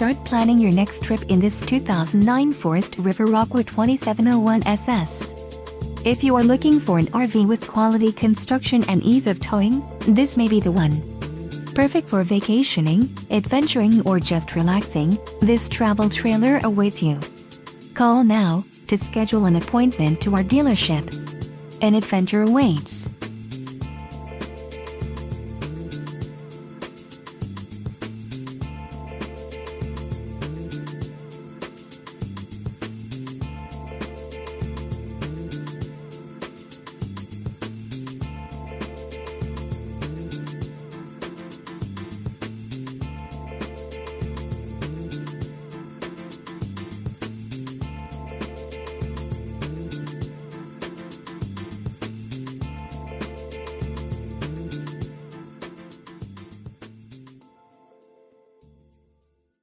Start planning your next trip in this 2009 Forest River Rockwood 2701SS. If you are looking for an RV with quality construction and ease of towing, this may be the one. Perfect for vacationing, adventuring, or just relaxing, this travel trailer awaits you. Call now to schedule an appointment to our dealership. An adventure awaits.